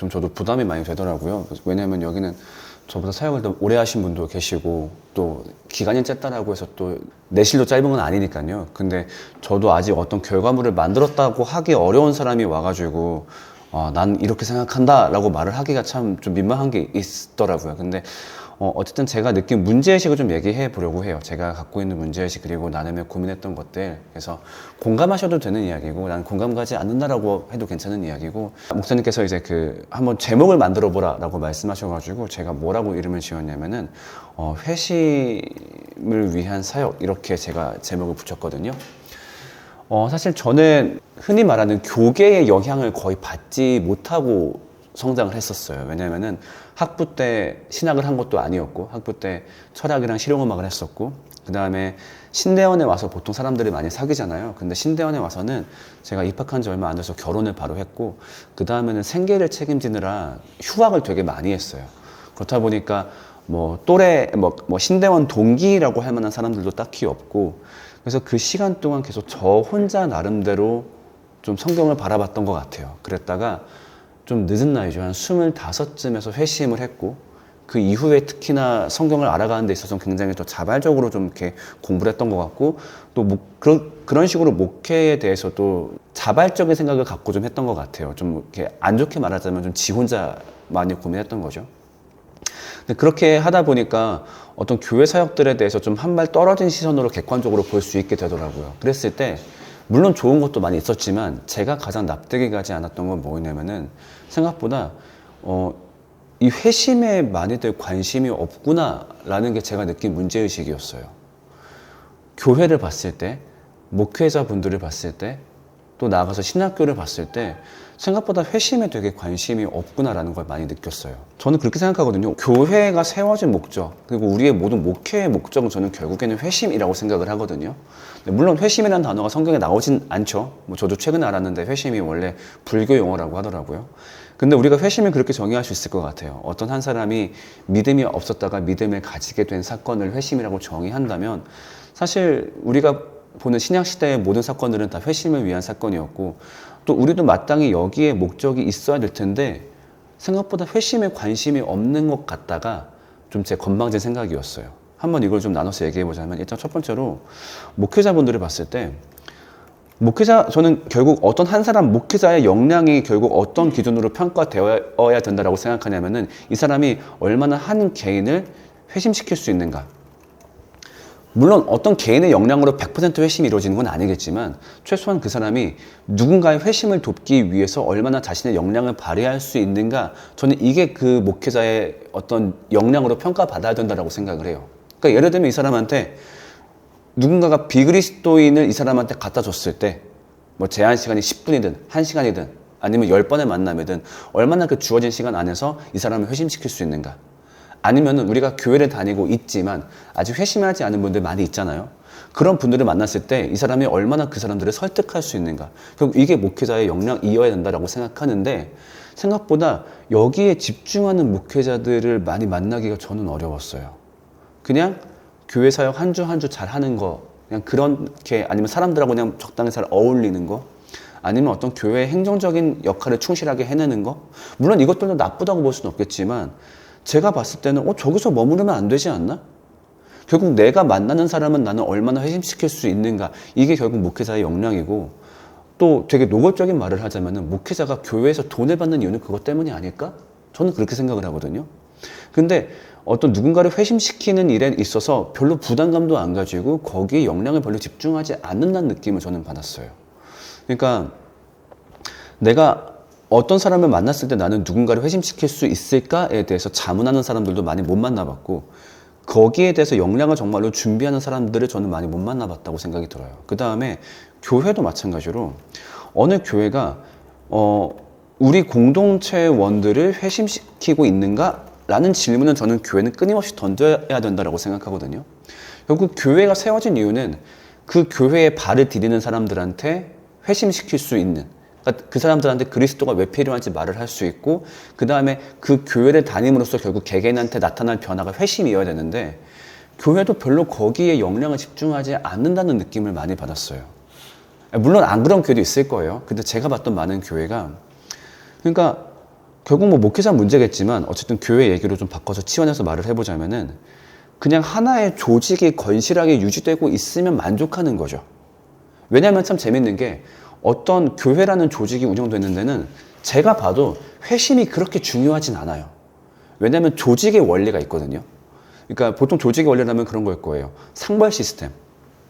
좀 저도 부담이 많이 되더라고요. 왜냐하면 여기는 저보다 사역을 더 오래 하신 분도 계시고 또 기간이 짧다라고 해서 또 내실도 짧은 건 아니니까요. 근데 저도 아직 어떤 결과물을 만들었다고 하기 어려운 사람이 와가지고 난 이렇게 생각한다 라고 말을 하기가 참 좀 민망한 게 있더라고요. 근데 어쨌든 제가 느낀 문제의식을 좀 얘기해 보려고 해요. 제가 갖고 있는 문제의식 그리고 나름의 고민했던 것들. 그래서 공감하셔도 되는 이야기고 난 공감 가지 않는다라고 해도 괜찮은 이야기고, 목사님께서 이제 한번 제목을 만들어 보라라고 말씀하셔가지고 제가 뭐라고 이름을 지었냐면은 회심을 위한 사역, 이렇게 제가 제목을 붙였거든요. 사실 저는 흔히 말하는 교계의 영향을 거의 받지 못하고 성장을 했었어요. 왜냐면은 학부 때 신학을 한 것도 아니었고, 학부 때 철학이랑 실용음악을 했었고, 그 다음에 신대원에 와서 보통 사람들이 많이 사귀잖아요. 근데 신대원에 와서는 제가 입학한 지 얼마 안 돼서 결혼을 바로 했고, 그 다음에는 생계를 책임지느라 휴학을 되게 많이 했어요. 그렇다 보니까 또래 신대원 동기라고 할 만한 사람들도 딱히 없고, 그래서 그 시간 동안 계속 저 혼자 나름대로 좀 성경을 바라봤던 것 같아요. 그랬다가 좀 늦은 나이죠. 한 25쯤에서 회심을 했고, 그 이후에 특히나 성경을 알아가는 데 있어서 굉장히 더 자발적으로 좀 이렇게 공부를 했던 것 같고, 또 그런 식으로 목회에 대해서도 자발적인 생각을 갖고 좀 했던 것 같아요. 좀 이렇게 안 좋게 말하자면 좀 지 혼자 많이 고민했던 거죠. 근데 그렇게 하다 보니까 어떤 교회 사역들에 대해서 좀 한 발 떨어진 시선으로 객관적으로 볼 수 있게 되더라고요. 그랬을 때 물론 좋은 것도 많이 있었지만 제가 가장 납득이 가지 않았던 건 뭐냐면은, 생각보다 이 회심에 많이들 관심이 없구나라는 게 제가 느낀 문제의식이었어요. 교회를 봤을 때, 목회자분들을 봤을 때, 또 나아가서 신학교를 봤을 때 생각보다 회심에 되게 관심이 없구나라는 걸 많이 느꼈어요. 저는 그렇게 생각하거든요. 교회가 세워진 목적, 그리고 우리의 모든 목회의 목적은 저는 결국에는 회심이라고 생각을 하거든요. 물론 회심이라는 단어가 성경에 나오진 않죠. 저도 최근에 알았는데 회심이 원래 불교 용어라고 하더라고요. 근데 우리가 회심을 그렇게 정의할 수 있을 것 같아요. 어떤 한 사람이 믿음이 없었다가 믿음을 가지게 된 사건을 회심이라고 정의한다면, 사실 우리가 보는 신약시대의 모든 사건들은 다 회심을 위한 사건이었고, 또 우리도 마땅히 여기에 목적이 있어야 될 텐데 생각보다 회심에 관심이 없는 것 같다가 좀 제 건방진 생각이었어요. 한번 이걸 좀 나눠서 얘기해 보자면, 일단 첫 번째로 목회자분들을 봤을 때, 저는 결국 어떤 한 사람 목회자의 역량이 결국 어떤 기준으로 평가되어야 된다고 생각하냐면은, 이 사람이 얼마나 한 개인을 회심시킬 수 있는가. 물론 어떤 개인의 역량으로 100% 회심이 이루어지는 건 아니겠지만, 최소한 그 사람이 누군가의 회심을 돕기 위해서 얼마나 자신의 역량을 발휘할 수 있는가, 저는 이게 그 목회자의 어떤 역량으로 평가받아야 된다고 생각을 해요. 그러니까 예를 들면 이 사람한테 누군가가 비그리스도인을 이 사람한테 갖다 줬을 때, 제한 시간이 10분이든 1시간이든 아니면 10번의 만남이든 얼마나 그 주어진 시간 안에서 이 사람을 회심시킬 수 있는가. 아니면은 우리가 교회를 다니고 있지만 아직 회심하지 않은 분들 많이 있잖아요. 그런 분들을 만났을 때 이 사람이 얼마나 그 사람들을 설득할 수 있는가. 결국 이게 목회자의 역량이어야 된다고 생각하는데, 생각보다 여기에 집중하는 목회자들을 많이 만나기가 저는 어려웠어요. 그냥 교회 사역 한 주 한 주 잘 하는 거, 그냥 그렇게, 아니면 사람들하고 그냥 적당히 잘 어울리는 거, 아니면 어떤 교회의 행정적인 역할을 충실하게 해내는 거. 물론 이것들도 나쁘다고 볼 수는 없겠지만 제가 봤을 때는 저기서 머무르면 안 되지 않나? 결국 내가 만나는 사람은 나는 얼마나 회심시킬 수 있는가, 이게 결국 목회자의 역량이고, 또 되게 노골적인 말을 하자면은 목회자가 교회에서 돈을 받는 이유는 그것 때문이 아닐까? 저는 그렇게 생각을 하거든요. 근데 어떤 누군가를 회심시키는 일에 있어서 별로 부담감도 안 가지고 거기에 역량을 별로 집중하지 않는다는 느낌을 저는 받았어요. 그러니까 내가 어떤 사람을 만났을 때 나는 누군가를 회심시킬 수 있을까에 대해서 자문하는 사람들도 많이 못 만나봤고, 거기에 대해서 역량을 정말로 준비하는 사람들을 저는 많이 못 만나봤다고 생각이 들어요. 그 다음에 교회도 마찬가지로 어느 교회가 우리 공동체원들을 회심시키고 있는가? 라는 질문은 저는 교회는 끊임없이 던져야 된다고 생각하거든요. 결국 교회가 세워진 이유는 그 교회에 발을 디디는 사람들한테 회심시킬 수 있는, 그러니까 그 사람들한테 그리스도가 왜 필요한지 말을 할 수 있고, 그 다음에 그 교회를 다님으로써 결국 개개인한테 나타날 변화가 회심이어야 되는데, 교회도 별로 거기에 역량을 집중하지 않는다는 느낌을 많이 받았어요. 물론 안 그런 교회도 있을 거예요. 근데 제가 봤던 많은 교회가, 그러니까 결국 뭐 목회자 문제겠지만 어쨌든 교회 얘기로 좀 바꿔서 치환해서 말을 해보자면은 그냥 하나의 조직이 건실하게 유지되고 있으면 만족하는 거죠. 왜냐하면 참 재밌는 게 어떤 교회라는 조직이 운영되는 데는 제가 봐도 회심이 그렇게 중요하진 않아요. 왜냐하면 조직의 원리가 있거든요. 그러니까 보통 조직의 원리라면 그런 걸 거예요. 상벌 시스템.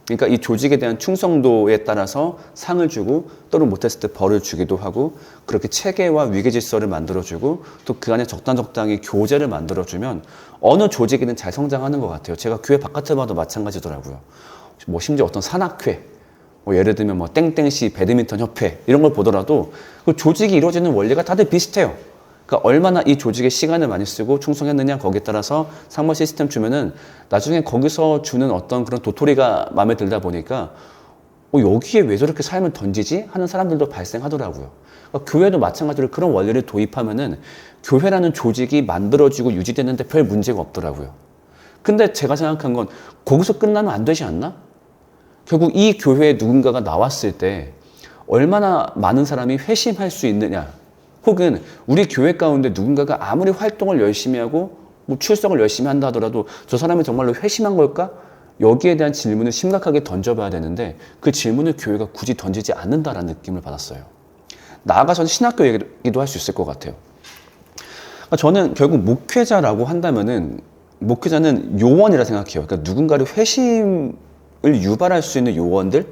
그러니까 이 조직에 대한 충성도에 따라서 상을 주고 또는 못했을 때 벌을 주기도 하고 그렇게 체계와 위계 질서를 만들어주고 또 그 안에 적당히 교제를 만들어주면 어느 조직이든 잘 성장하는 것 같아요. 제가 교회 바깥을 봐도 마찬가지더라고요. 뭐 심지어 어떤 산악회, 뭐 예를 들면 뭐 땡땡시 배드민턴 협회 이런 걸 보더라도 그 조직이 이루어지는 원리가 다들 비슷해요. 그러니까 얼마나 이 조직에 시간을 많이 쓰고 충성했느냐 거기에 따라서 상벌 시스템 주면은 나중에 거기서 주는 어떤 그런 도토리가 마음에 들다 보니까 여기에 왜 저렇게 삶을 던지지? 하는 사람들도 발생하더라고요. 그러니까 교회도 마찬가지로 그런 원리를 도입하면은 교회라는 조직이 만들어지고 유지되는데 별 문제가 없더라고요. 근데 제가 생각한 건 거기서 끝나면 안 되지 않나? 결국 이 교회에 누군가가 나왔을 때 얼마나 많은 사람이 회심할 수 있느냐? 혹은 우리 교회 가운데 누군가가 아무리 활동을 열심히 하고 뭐 출석을 열심히 한다 하더라도 저 사람이 정말로 회심한 걸까? 여기에 대한 질문을 심각하게 던져봐야 되는데 그 질문을 교회가 굳이 던지지 않는다라는 느낌을 받았어요. 나아가서는 신학교 얘기도 할 수 있을 것 같아요. 그러니까 저는 결국 목회자라고 한다면은 목회자는 요원이라 생각해요. 그러니까 누군가를 회심을 유발할 수 있는 요원들?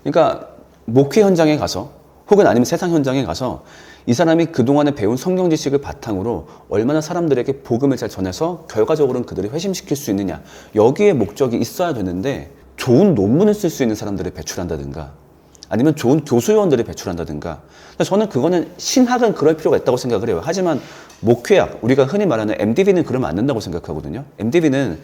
그러니까 목회 현장에 가서 혹은 아니면 세상 현장에 가서 이 사람이 그동안에 배운 성경 지식을 바탕으로 얼마나 사람들에게 복음을 잘 전해서 결과적으로는 그들을 회심시킬 수 있느냐. 여기에 목적이 있어야 되는데 좋은 논문을 쓸 수 있는 사람들을 배출한다든가 아니면 좋은 교수요원들을 배출한다든가 저는 그거는 신학은 그럴 필요가 있다고 생각을 해요. 하지만 목회학, 우리가 흔히 말하는 MDB는 그러면 안 된다고 생각하거든요. MDB는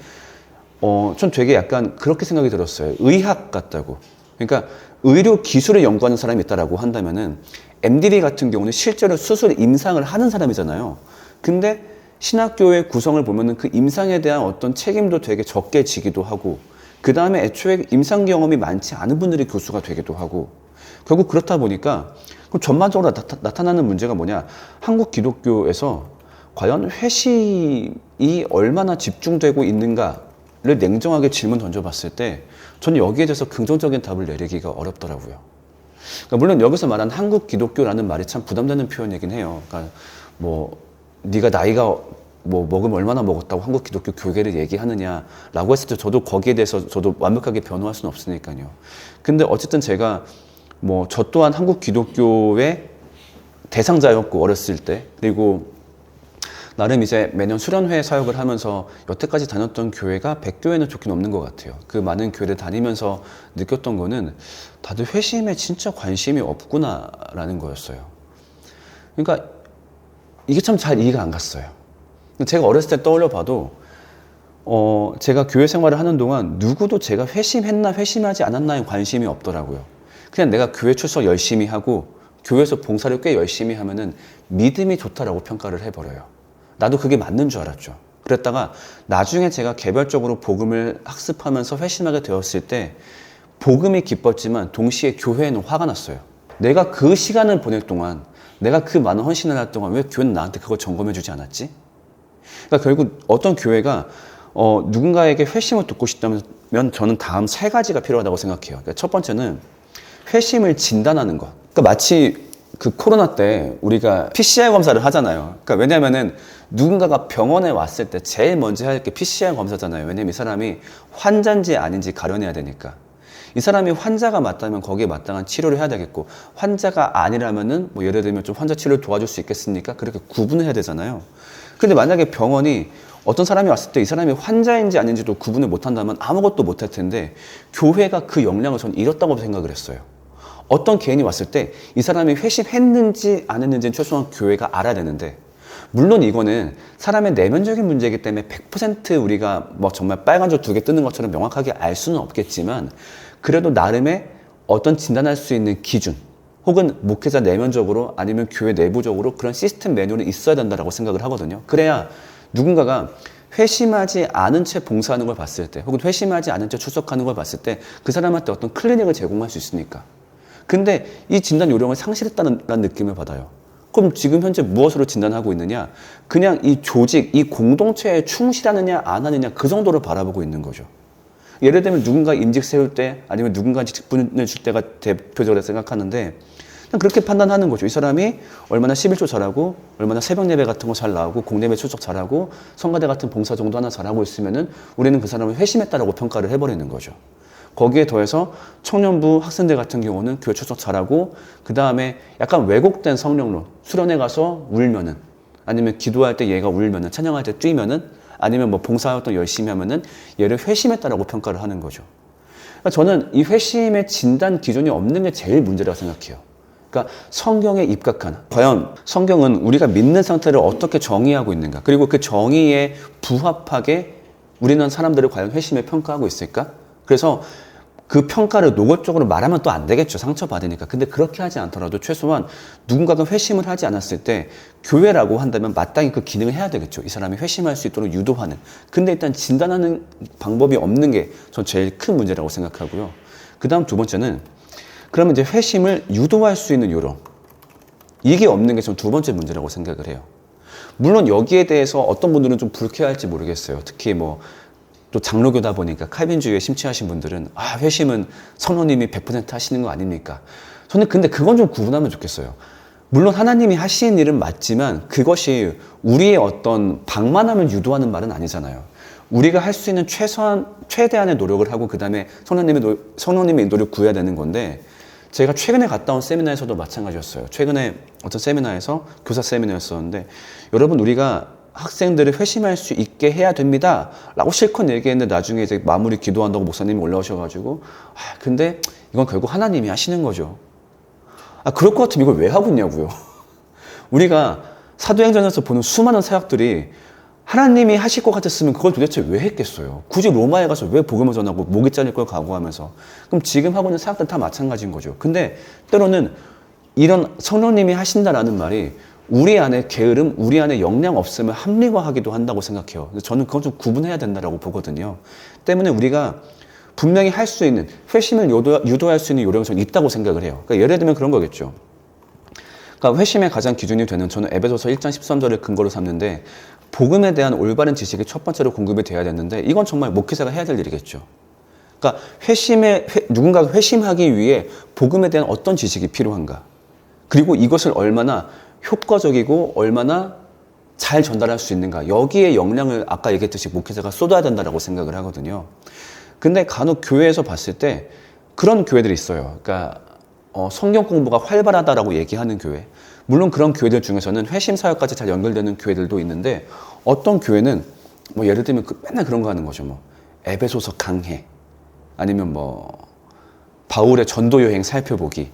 전 되게 약간 그렇게 생각이 들었어요. 의학 같다고. 그러니까 의료 기술을 연구하는 사람이 있다라고 한다면은 MDB 같은 경우는 실제로 수술 임상을 하는 사람이잖아요. 근데 신학교의 구성을 보면은 그 임상에 대한 어떤 책임도 되게 적게 지기도 하고 그 다음에 애초에 임상 경험이 많지 않은 분들이 교수가 되기도 하고 결국 그렇다 보니까 그럼 전반적으로 나타나는 문제가 뭐냐? 한국 기독교에서 과연 회심이 얼마나 집중되고 있는가를 냉정하게 질문 던져봤을 때 저는 여기에 대해서 긍정적인 답을 내리기가 어렵더라고요. 그러니까 물론 여기서 말한 한국 기독교라는 말이 참 부담되는 표현이긴 해요. 그러니까 뭐 네가 나이가 뭐 먹으면 얼마나 먹었다고 한국 기독교 교계를 얘기하느냐라고 했을 때 저도 거기에 대해서 저도 완벽하게 변호할 수는 없으니까요. 근데 어쨌든 제가 뭐 저 또한 한국 기독교의 대상자였고 어렸을 때 그리고 나름 이제 매년 수련회 사역을 하면서 여태까지 다녔던 교회가 100교회는 좋긴 없는 것 같아요. 그 많은 교회를 다니면서 느꼈던 거는 다들 회심에 진짜 관심이 없구나라는 거였어요. 그러니까 이게 참 잘 이해가 안 갔어요. 제가 어렸을 때 떠올려 봐도 제가 교회 생활을 하는 동안 누구도 제가 회심했나 회심하지 않았나에 관심이 없더라고요. 그냥 내가 교회 출석 열심히 하고 교회에서 봉사를 꽤 열심히 하면은 믿음이 좋다라고 평가를 해버려요. 나도 그게 맞는 줄 알았죠. 그랬다가 나중에 제가 개별적으로 복음을 학습하면서 회심하게 되었을 때 복음이 기뻤지만 동시에 교회에는 화가 났어요. 내가 그 시간을 보낼 동안 내가 그 많은 헌신을 할 동안 왜 교회는 나한테 그걸 점검해 주지 않았지? 그러니까 결국 어떤 교회가 누군가에게 회심을 돕고 싶다면 저는 다음 3가지가 필요하다고 생각해요. 그러니까 첫 번째는 회심을 진단하는 것. 그러니까 마치 그 코로나 때 우리가 PCR 검사를 하잖아요. 그러니까 왜냐면은 누군가가 병원에 왔을 때 제일 먼저 해야 할 게 PCR 검사잖아요. 왜냐면 이 사람이 환자인지 아닌지 가려내야 되니까. 이 사람이 환자가 맞다면 거기에 마땅한 치료를 해야 되겠고 환자가 아니라면은 뭐 예를 들면 좀 환자 치료를 도와줄 수 있겠습니까? 그렇게 구분을 해야 되잖아요. 근데 만약에 병원이 어떤 사람이 왔을 때 이 사람이 환자인지 아닌지도 구분을 못한다면 아무것도 못할 텐데 교회가 그 역량을 저는 잃었다고 생각을 했어요. 어떤 개인이 왔을 때 이 사람이 회심했는지 안 했는지는 최소한 교회가 알아야 되는데 물론 이거는 사람의 내면적인 문제이기 때문에 100% 우리가 뭐 정말 빨간 줄 2개 뜨는 것처럼 명확하게 알 수는 없겠지만 그래도 나름의 어떤 진단할 수 있는 기준 혹은 목회자 내면적으로 아니면 교회 내부적으로 그런 시스템 매뉴얼이 있어야 된다고 생각을 하거든요. 그래야 누군가가 회심하지 않은 채 봉사하는 걸 봤을 때 혹은 회심하지 않은 채 출석하는 걸 봤을 때 그 사람한테 어떤 클리닉을 제공할 수 있으니까. 근데 이 진단 요령을 상실했다는 느낌을 받아요. 그럼 지금 현재 무엇으로 진단하고 있느냐? 그냥 이 조직, 이 공동체에 충실하느냐 안 하느냐 그 정도로 바라보고 있는 거죠. 예를 들면 누군가 임직 세울 때 아니면 누군가 직분을 줄 때가 대표적으로 생각하는데 그냥 그렇게 판단하는 거죠. 이 사람이 얼마나 11조 잘하고 얼마나 새벽 예배 같은 거 잘 나오고 공예배 출석 잘하고 성가대 같은 봉사 정도 하나 잘하고 있으면은 우리는 그 사람을 회심했다라고 평가를 해버리는 거죠. 거기에 더해서 청년부 학생들 같은 경우는 교회 출석 잘하고 그 다음에 약간 왜곡된 성령론, 수련회 가서 울면은 아니면 기도할 때 얘가 울면은 찬양할 때 뛰면은 아니면 뭐 봉사활동 열심히 하면은 얘를 회심했다라고 평가를 하는 거죠. 그러니까 저는 이 회심의 진단 기준이 없는 게 제일 문제라고 생각해요. 그러니까 성경에 입각한 과연 성경은 우리가 믿는 상태를 어떻게 정의하고 있는가, 그리고 그 정의에 부합하게 우리는 사람들을 과연 회심에 평가하고 있을까? 그래서 그 평가를 노골적으로 말하면 또 안 되겠죠. 상처받으니까. 근데 그렇게 하지 않더라도 최소한 누군가가 회심을 하지 않았을 때 교회라고 한다면 마땅히 그 기능을 해야 되겠죠. 이 사람이 회심할 수 있도록 유도하는. 근데 일단 진단하는 방법이 없는 게 전 제일 큰 문제라고 생각하고요. 그 다음 두 번째는 그러면 이제 회심을 유도할 수 있는 요령. 이게 없는 게 전 두 번째 문제라고 생각을 해요. 물론 여기에 대해서 어떤 분들은 좀 불쾌할지 모르겠어요. 특히 뭐 또 장로교다 보니까 칼빈주의에 심취하신 분들은 회심은 성령님이 100% 하시는 거 아닙니까? 저는 근데 그건 좀 구분하면 좋겠어요. 물론 하나님이 하시는 일은 맞지만 그것이 우리의 어떤 방만함을 유도하는 말은 아니잖아요. 우리가 할 수 있는 최대한의 노력을 하고 그 다음에 성령님의 인도를 구해야 되는 건데, 제가 최근에 갔다 온 세미나에서도 마찬가지였어요. 최근에 어떤 세미나에서 교사 세미나였었는데, 여러분 우리가 학생들을 회심할 수 있게 해야 됩니다 라고 실컷 얘기했는데 나중에 이제 마무리 기도한다고 목사님이 올라오셔가지고 근데 이건 결국 하나님이 하시는 거죠. 그럴 것 같으면 이걸 왜 하고 있냐고요. 우리가 사도행전에서 보는 수많은 사역들이 하나님이 하실 것 같았으면 그걸 도대체 왜 했겠어요. 굳이 로마에 가서 왜 복음을 전하고 목이 잘릴 걸 각오하면서. 그럼 지금 하고 있는 사역들 다 마찬가지인 거죠. 근데 때로는 이런 성령님이 하신다라는 말이 우리 안에 게으름, 우리 안에 역량 없음을 합리화하기도 한다고 생각해요. 저는 그건 좀 구분해야 된다고 보거든요. 때문에 우리가 분명히 할 수 있는, 회심을 유도할 수 있는 요령이 저는 있다고 생각을 해요. 그러니까 예를 들면 그런 거겠죠. 그러니까 회심의 가장 기준이 되는, 저는 에베소서 1장 13절을 근거로 삼는데, 복음에 대한 올바른 지식이 첫 번째로 공급이 돼야 되는데, 이건 정말 목회자가 해야 될 일이겠죠. 그러니까 누군가가 회심하기 위해 복음에 대한 어떤 지식이 필요한가, 그리고 이것을 얼마나 효과적이고 얼마나 잘 전달할 수 있는가, 여기에 역량을 아까 얘기했듯이 목회자가 쏟아야 된다고 생각을 하거든요. 근데 간혹 교회에서 봤을 때 그런 교회들이 있어요. 그러니까 성경 공부가 활발하다라고 얘기하는 교회, 물론 그런 교회들 중에서는 회심 사역까지 잘 연결되는 교회들도 있는데, 어떤 교회는 뭐 예를 들면 맨날 그런 거 하는 거죠. 뭐 에베소서 강해, 아니면 뭐 바울의 전도 여행 살펴보기.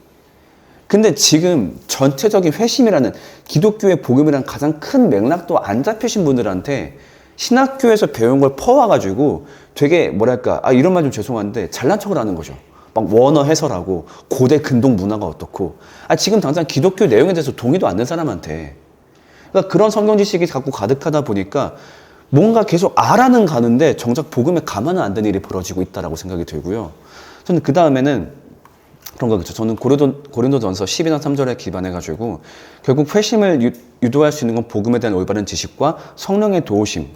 근데 지금 전체적인 회심이라는, 기독교의 복음이라는 가장 큰 맥락도 안 잡히신 분들한테 신학교에서 배운 걸 퍼와가지고 되게 뭐랄까, 이런 말 좀 죄송한데 잘난 척을 하는 거죠. 막 원어 해설하고 고대 근동 문화가 어떻고, 지금 당장 기독교 내용에 대해서 동의도 않는 사람한테, 그러니까 그런 성경 지식이 자꾸 가득하다 보니까 뭔가 계속 알아는 가는데 정작 복음에 가만은 안 되는 일이 벌어지고 있다라고 생각이 들고요. 저는 그 다음에는 그런 거겠죠. 저는 고린도전서 12장 3절에 기반해가지고 결국 회심을 유도할 수 있는 건 복음에 대한 올바른 지식과 성령의 도우심이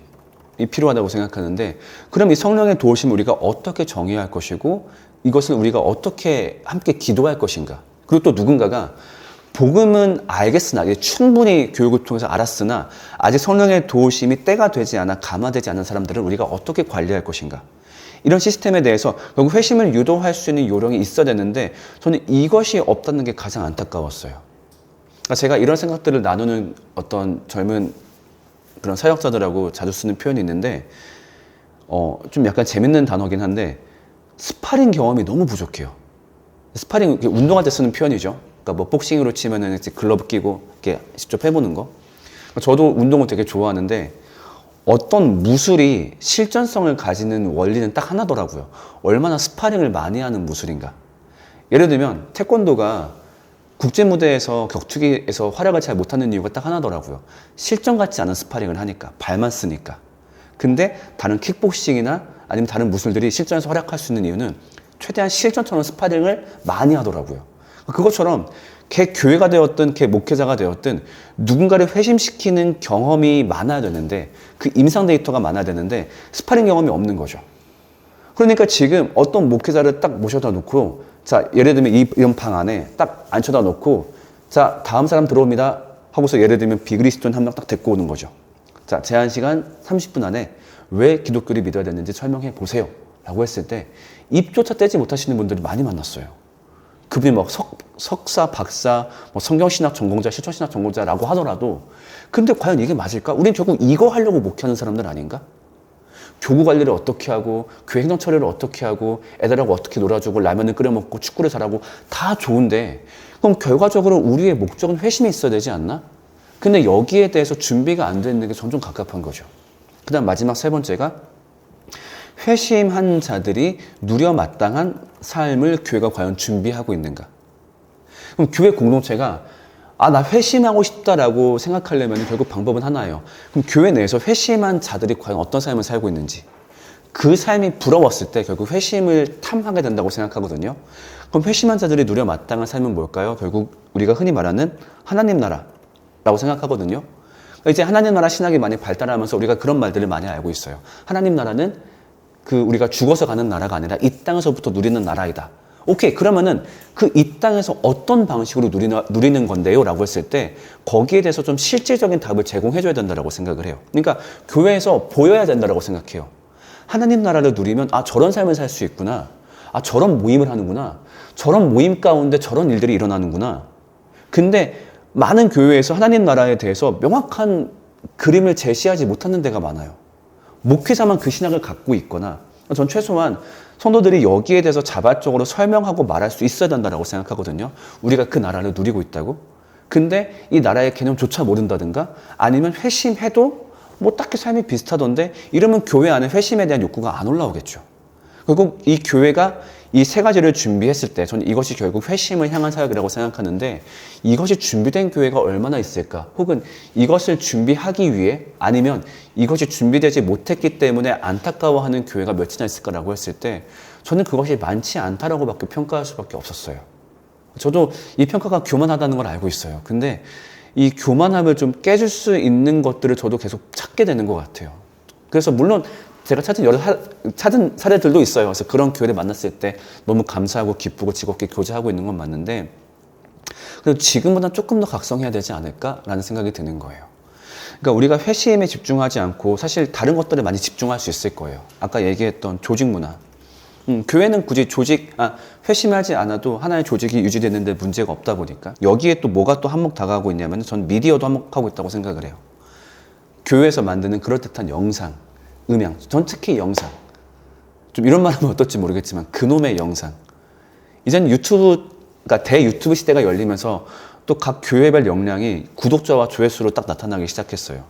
필요하다고 생각하는데, 그럼 이 성령의 도우심을 우리가 어떻게 정의할 것이고 이것을 우리가 어떻게 함께 기도할 것인가. 그리고 또 누군가가 복음은 알겠으나, 충분히 교육을 통해서 알았으나 아직 성령의 도우심이 때가 되지 않아 감화되지 않은 사람들은 우리가 어떻게 관리할 것인가. 이런 시스템에 대해서 결국 회심을 유도할 수 있는 요령이 있어야 되는데, 저는 이것이 없다는 게 가장 안타까웠어요. 그러니까 제가 이런 생각들을 나누는 어떤 젊은 그런 사역자들하고 자주 쓰는 표현이 있는데, 좀 약간 재밌는 단어긴 한데, 스파링 경험이 너무 부족해요. 스파링, 운동할 때 쓰는 표현이죠. 그러니까 뭐 복싱으로 치면은 글러브 끼고 이렇게 직접 해보는 거. 저도 운동을 되게 좋아하는데, 어떤 무술이 실전성을 가지는 원리는 딱 하나더라고요. 얼마나 스파링을 많이 하는 무술인가. 예를 들면 태권도가 국제무대에서 격투기에서 활약을 잘 못하는 이유가 딱 하나더라고요. 실전 같지 않은 스파링을 하니까, 발만 쓰니까. 근데 다른 킥복싱이나 아니면 다른 무술들이 실전에서 활약할 수 있는 이유는 최대한 실전처럼 스파링을 많이 하더라고요. 그것처럼 걔 교회가 되었든 걔 목회자가 되었든 누군가를 회심시키는 경험이 많아야 되는데 그 임상 데이터가 많아야 되는데 스파링 경험이 없는 거죠. 그러니까 지금 어떤 목회자를 딱 모셔다 놓고 자 예를 들면 이런 방 안에 딱 앉혀다 놓고 자 다음 사람 들어옵니다 하고서 예를 들면 비그리스도인 한 명 딱 데리고 오는 거죠. 자 제한 시간 30분 안에 왜 기독교를 믿어야 되는지 설명해 보세요 라고 했을 때 입조차 떼지 못하시는 분들이 많이 만났어요. 그분이 막 석사, 박사, 뭐 성경신학 전공자, 실천신학 전공자라고 하더라도 근데 과연 이게 맞을까? 우린 결국 이거 하려고 목회하는 사람들 아닌가? 교구 관리를 어떻게 하고 교회 행정 처리를 어떻게 하고 애들하고 어떻게 놀아주고 라면을 끓여 먹고 축구를 잘하고 다 좋은데 그럼 결과적으로 우리의 목적은 회심이 있어야 되지 않나? 근데 여기에 대해서 준비가 안 되는 게 점점 갑갑한 거죠. 그 다음 마지막 세 번째가 회심한 자들이 누려 마땅한 삶을 교회가 과연 준비하고 있는가? 그럼 교회 공동체가 나 회심하고 싶다라고 생각하려면 결국 방법은 하나예요. 그럼 교회 내에서 회심한 자들이 과연 어떤 삶을 살고 있는지 그 삶이 부러웠을 때 결국 회심을 탐하게 된다고 생각하거든요. 그럼 회심한 자들이 누려 마땅한 삶은 뭘까요? 결국 우리가 흔히 말하는 하나님 나라라고 생각하거든요. 이제 하나님 나라 신학이 많이 발달하면서 우리가 그런 말들을 많이 알고 있어요. 하나님 나라는 우리가 죽어서 가는 나라가 아니라 이 땅에서부터 누리는 나라이다. 오케이, 그러면은 그 이 땅에서 어떤 방식으로 누리는 건데요? 라고 했을 때 거기에 대해서 좀 실질적인 답을 제공해줘야 된다고 생각을 해요. 그러니까 교회에서 보여야 된다고 생각해요. 하나님 나라를 누리면 저런 삶을 살 수 있구나. 저런 모임을 하는구나. 저런 모임 가운데 저런 일들이 일어나는구나. 근데 많은 교회에서 하나님 나라에 대해서 명확한 그림을 제시하지 못하는 데가 많아요. 목회자만 그 신학을 갖고 있거나 전 최소한 성도들이 여기에 대해서 자발적으로 설명하고 말할 수 있어야 된다고 생각하거든요. 우리가 그 나라를 누리고 있다고. 근데 이 나라의 개념조차 모른다든가 아니면 회심해도 뭐 딱히 삶이 비슷하던데 이러면 교회 안에 회심에 대한 욕구가 안 올라오겠죠. 결국 이 교회가 이 세 가지를 준비했을 때 저는 이것이 결국 회심을 향한 사역이라고 생각하는데 이것이 준비된 교회가 얼마나 있을까? 혹은 이것을 준비하기 위해 아니면 이것이 준비되지 못했기 때문에 안타까워하는 교회가 몇이나 있을까라고 했을 때 저는 그것이 많지 않다라고 밖에 평가할 수밖에 없었어요. 저도 이 평가가 교만하다는 걸 알고 있어요. 근데 이 교만함을 좀 깨줄 수 있는 것들을 저도 계속 찾게 되는 것 같아요. 그래서 물론 제가 찾은 사례들도 있어요. 그래서 그런 교회를 만났을 때 너무 감사하고 기쁘고 즐겁게 교제하고 있는 건 맞는데 그래도 지금보다 조금 더 각성해야 되지 않을까라는 생각이 드는 거예요. 그러니까 우리가 회심에 집중하지 않고 사실 다른 것들에 많이 집중할 수 있을 거예요. 아까 얘기했던 조직 문화. 교회는 굳이 회심하지 않아도 하나의 조직이 유지되는 데 문제가 없다 보니까 여기에 또 뭐가 또 한몫 다가가고 있냐면 전 미디어도 한몫하고 있다고 생각을 해요. 교회에서 만드는 그럴듯한 영상, 음향, 전 특히 영상. 좀 이런 말 하면 어떨지 모르겠지만 그놈의 영상. 이제는 그러니까 대유튜브 시대가 열리면서 또 각 교회별 역량이 구독자와 조회수로 딱 나타나기 시작했어요.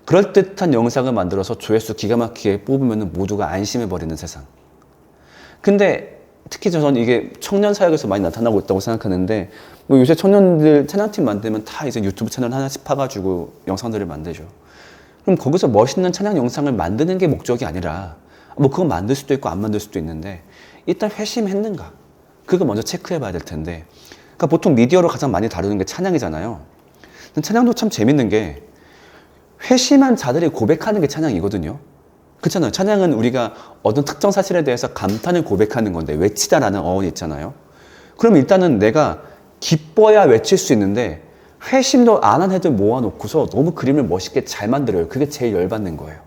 그럴듯한 영상을 만들어서 조회수 기가 막히게 뽑으면 모두가 안심해버리는 세상. 근데 특히 저는 이게 청년 사역에서 많이 나타나고 있다고 생각하는데 뭐 요새 청년들 찬양팀 만들면 다 이제 유튜브 채널 하나씩 파가지고 영상들을 만들죠. 그럼 거기서 멋있는 찬양 영상을 만드는 게 목적이 아니라 뭐 그건 만들 수도 있고 안 만들 수도 있는데 일단 회심했는가? 그거 먼저 체크해 봐야 될 텐데 그러니까 보통 미디어로 가장 많이 다루는 게 찬양이잖아요. 찬양도 참 재밌는 게 회심한 자들이 고백하는 게 찬양이거든요. 그렇잖아요. 찬양은 우리가 어떤 특정 사실에 대해서 감탄을 고백하는 건데 외치다라는 어원이 있잖아요. 그럼 일단은 내가 기뻐야 외칠 수 있는데 회심도 안 한 애들 모아놓고서 너무 그림을 멋있게 잘 만들어요. 그게 제일 열받는 거예요.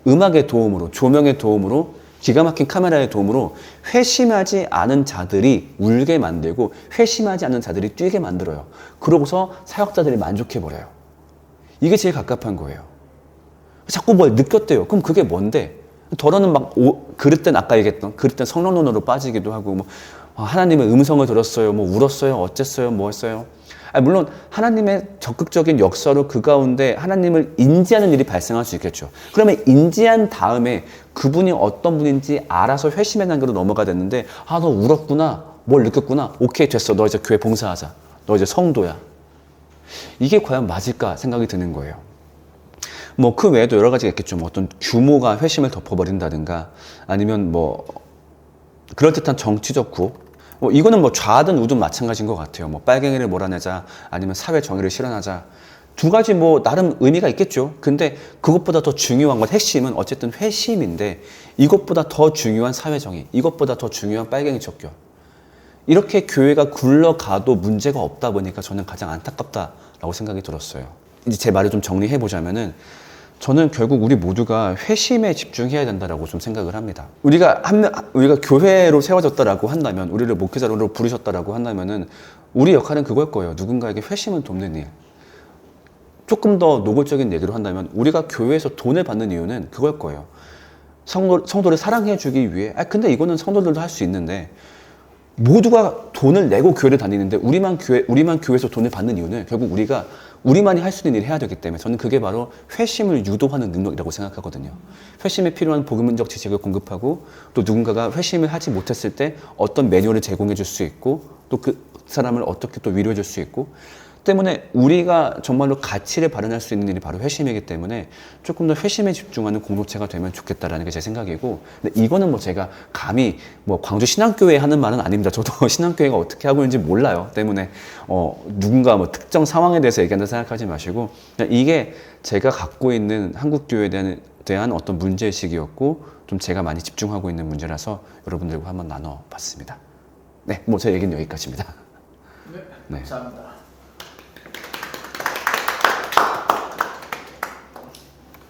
음악의 도움으로, 조명의 도움으로, 기가 막힌 카메라의 도움으로 회심하지 않은 자들이 울게 만들고 회심하지 않은 자들이 뛰게 만들어요. 그러고서 사역자들이 만족해버려요. 이게 제일 갑갑한 거예요. 자꾸 뭘 느꼈대요. 그럼 그게 뭔데? 더러는 그릇된 아까 얘기했던 그릇된 성령론으로 빠지기도 하고 뭐 하나님의 음성을 들었어요. 뭐 울었어요. 어쨌어요. 뭐 했어요. 물론 하나님의 적극적인 역사로 그 가운데 하나님을 인지하는 일이 발생할 수 있겠죠. 그러면 인지한 다음에 그분이 어떤 분인지 알아서 회심의 단계로 넘어가야 되는데 너 울었구나. 뭘 느꼈구나. 오케이 됐어. 너 이제 교회 봉사하자. 너 이제 성도야. 이게 과연 맞을까 생각이 드는 거예요. 뭐 그 외에도 여러 가지가 있겠죠. 뭐 어떤 규모가 회심을 덮어버린다든가 아니면 뭐 그럴듯한 정치적 구호 이거는 뭐 좌든 우든 마찬가지인 것 같아요. 뭐 빨갱이를 몰아내자 아니면 사회 정의를 실현하자 두 가지 뭐 나름 의미가 있겠죠. 근데 그것보다 더 중요한 건 핵심은 어쨌든 회심인데 이것보다 더 중요한 사회 정의, 이것보다 더 중요한 빨갱이 척결. 이렇게 교회가 굴러가도 문제가 없다 보니까 저는 가장 안타깝다라고 생각이 들었어요. 이제 제 말을 좀 정리해 보자면은 저는 결국 우리 모두가 회심에 집중해야 된다라고 좀 생각을 합니다. 우리가 교회로 세워졌다라고 한다면, 우리를 목회자로 부르셨다라고 한다면은 우리 역할은 그걸 거예요. 누군가에게 회심을 돕는 일. 조금 더 노골적인 얘기로 한다면 우리가 교회에서 돈을 받는 이유는 그걸 거예요. 성도를 사랑해 주기 위해. 근데 이거는 성도들도 할 수 있는데 모두가 돈을 내고 교회를 다니는데 우리만 교회에서 돈을 받는 이유는 결국 우리만이 할 수 있는 일을 해야 되기 때문에 저는 그게 바로 회심을 유도하는 능력이라고 생각하거든요. 회심에 필요한 복음적 지식을 공급하고 또 누군가가 회심을 하지 못했을 때 어떤 매뉴얼을 제공해 줄 수 있고 또 그 사람을 어떻게 또 위로해 줄 수 있고 때문에 우리가 정말로 가치를 발현할 수 있는 일이 바로 회심이기 때문에 조금 더 회심에 집중하는 공동체가 되면 좋겠다라는 게 제 생각이고, 근데 이거는 뭐 제가 감히 뭐 광주 신앙교회 하는 말은 아닙니다. 저도 신앙교회가 어떻게 하고 있는지 몰라요. 때문에 누군가 뭐 특정 상황에 대해서 얘기한다 생각하지 마시고 그냥 이게 제가 갖고 있는 한국교회에 대한 어떤 문제의식이었고 좀 제가 많이 집중하고 있는 문제라서 여러분들과 한번 나눠봤습니다. 네, 뭐 제 얘기는 여기까지입니다. 네, 감사합니다.